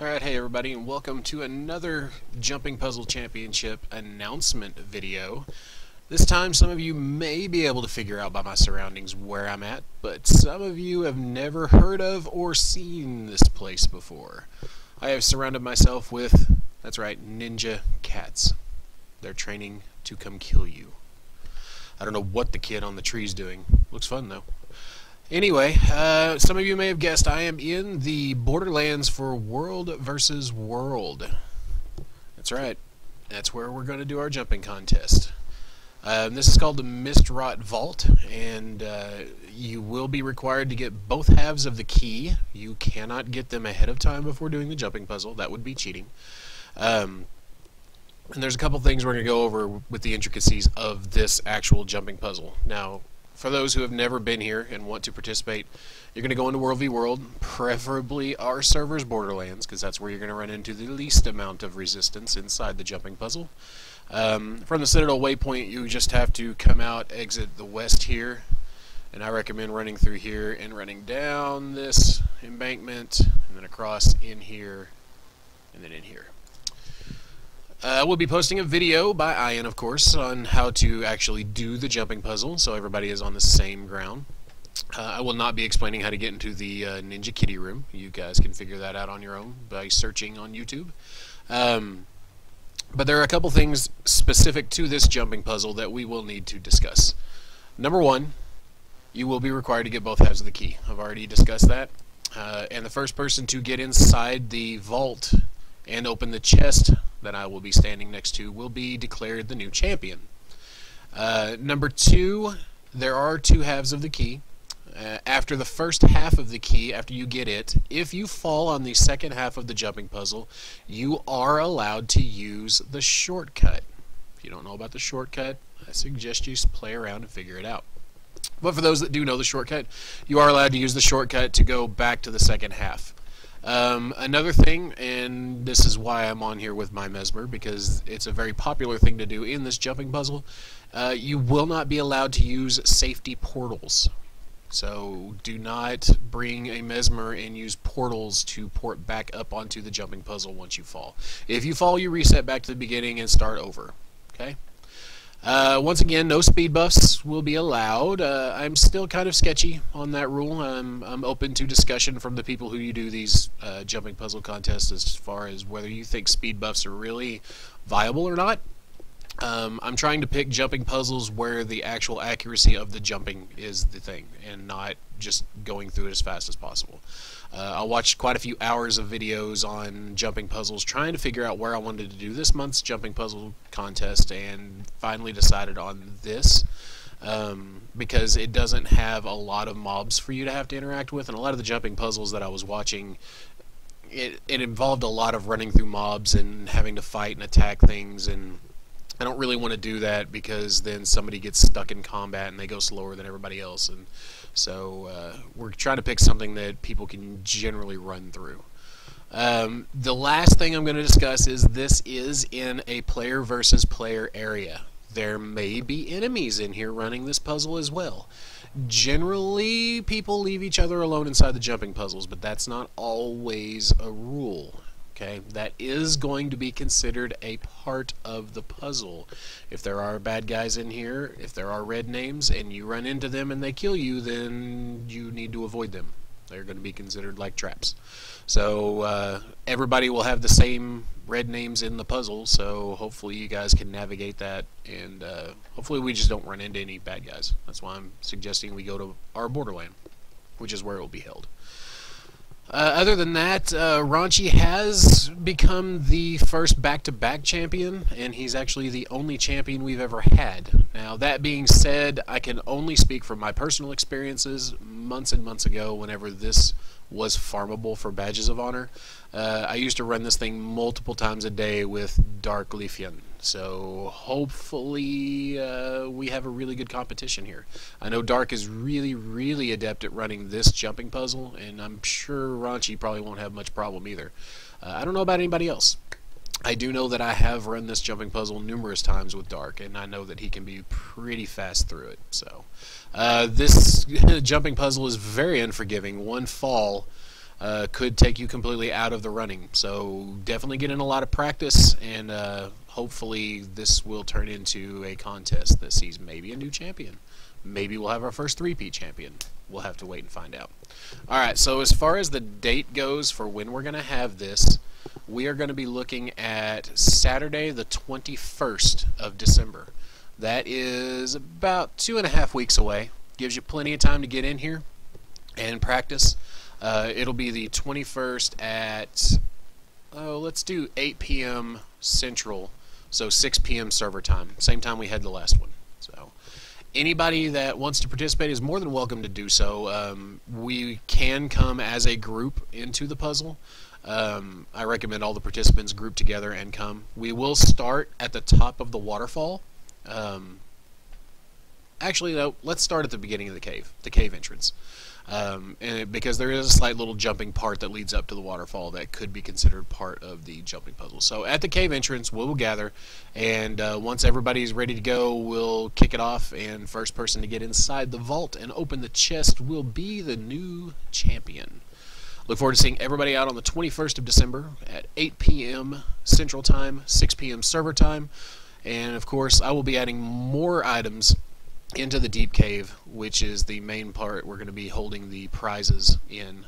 Alright, hey everybody, and welcome to another Jumping Puzzle Championship announcement video. This time some of you may be able to figure out by my surroundings where I'm at, but some of you have never heard of or seen this place before. I have surrounded myself with, that's right, ninja cats. They're training to come kill you. I don't know what the kid on the tree's doing. Looks fun though. Anyway, some of you may have guessed I am in the Borderlands for World versus World. That's right. That's where we're going to do our jumping contest. This is called the Mistrot Vault, and you will be required to get both halves of the key. You cannot get them ahead of time before doing the jumping puzzle. That would be cheating. And there's a couple things we're going to go over with the intricacies of this actual jumping puzzle. Now, for those who have never been here and want to participate, you're going to go into World v World, preferably our server's Borderlands, because that's where you're going to run into the least amount of resistance inside the jumping puzzle. From the Citadel waypoint, you just have to come out, exit the west here, and I recommend running through here and running down this embankment, and then across in here, and then in here. We'll be posting a video by Ian, of course, on how to actually do the jumping puzzle, so everybody is on the same ground. I will not be explaining how to get into the Ninja Kitty room. You guys can figure that out on your own by searching on YouTube. But there are a couple things specific to this jumping puzzle that we will need to discuss. Number one, you will be required to get both halves of the key. I've already discussed that. And the first person to get inside the vault and open the chest that I will be standing next to will be declared the new champion. Number two, there are two halves of the key. After the first half of the key, after you get it, if you fall on the second half of the jumping puzzle, you are allowed to use the shortcut. If you don't know about the shortcut, I suggest you play around and figure it out. But for those that do know the shortcut, you are allowed to use the shortcut to go back to the second half. Another thing, and this is why I'm on here with my Mesmer, because it's a very popular thing to do in this jumping puzzle, you will not be allowed to use safety portals. So do not bring a Mesmer and use portals to port back up onto the jumping puzzle once you fall. If you fall, you reset back to the beginning and start over. Okay? Once again, no speed buffs will be allowed. I'm still kind of sketchy on that rule. I'm open to discussion from the people who you do these jumping puzzle contests as far as whether you think speed buffs are really viable or not. I'm trying to pick jumping puzzles where the actual accuracy of the jumping is the thing, and not just going through it as fast as possible. I watched quite a few hours of videos on jumping puzzles trying to figure out where I wanted to do this month's jumping puzzle contest, and finally decided on this because it doesn't have a lot of mobs for you to have to interact with, and a lot of the jumping puzzles that I was watching, it involved a lot of running through mobs and having to fight and attack things, and I don't really want to do that because then somebody gets stuck in combat and they go slower than everybody else, and so we're trying to pick something that people can generally run through. The last thing I'm going to discuss is this is in a player versus player area. There may be enemies in here running this puzzle as well. Generally, people leave each other alone inside the jumping puzzles, but that's not always a rule. Okay, that is going to be considered a part of the puzzle. If there are bad guys in here, if there are red names, and you run into them and they kill you, then you need to avoid them. They're going to be considered like traps. So everybody will have the same red names in the puzzle, so hopefully you guys can navigate that, and hopefully we just don't run into any bad guys. That's why I'm suggesting we go to our Borderland, which is where it will be held. Other than that, Raunchy has become the first back-to-back champion, and he's actually the only champion we've ever had. Now, that being said, I can only speak from my personal experiences months and months ago whenever this was farmable for badges of honor. I used to run this thing multiple times a day with Dark Leafian, so hopefully we have a really good competition here. I know Dark is really adept at running this jumping puzzle, and I'm sure Raunchy probably won't have much problem either. I don't know about anybody else. I do know that I have run this jumping puzzle numerous times with Dark, and I know that he can be pretty fast through it. So this jumping puzzle is very unforgiving. One fall could take you completely out of the running. So definitely get in a lot of practice, and hopefully this will turn into a contest that sees maybe a new champion. Maybe we'll have our first three-peat champion. We'll have to wait and find out. Alright, so as far as the date goes for when we're going to have this, we are going to be looking at Saturday the 21st of December. That is about 2.5 weeks away. Gives you plenty of time to get in here and practice. It'll be the 21st at, let's do 8 p.m. Central, so 6 p.m. server time. Same time we had the last one. So anybody that wants to participate is more than welcome to do so. We can come as a group into the puzzle. I recommend all the participants group together and come. We will start at the top of the waterfall. Actually, no, let's start at the beginning of the cave entrance. Because there is a slight little jumping part that leads up to the waterfall that could be considered part of the jumping puzzle. So at the cave entrance, we'll gather, and once everybody's ready to go, we'll kick it off, and first person to get inside the vault and open the chest will be the new champion. Look forward to seeing everybody out on the 21st of December at 8 p.m. Central Time, 6 p.m. server time, and of course I will be adding more items into the deep cave, which is the main part we're going to be holding the prizes in,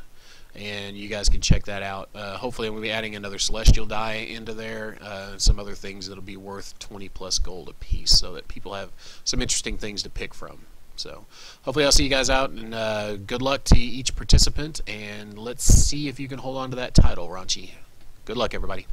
and you guys can check that out. Hopefully I'm going to be adding another celestial die into there, some other things that'll be worth 20 plus gold a piece, so that people have some interesting things to pick from. So hopefully I'll see you guys out, and good luck to each participant, and let's see if you can hold on to that title, Ranchi. Good luck, everybody.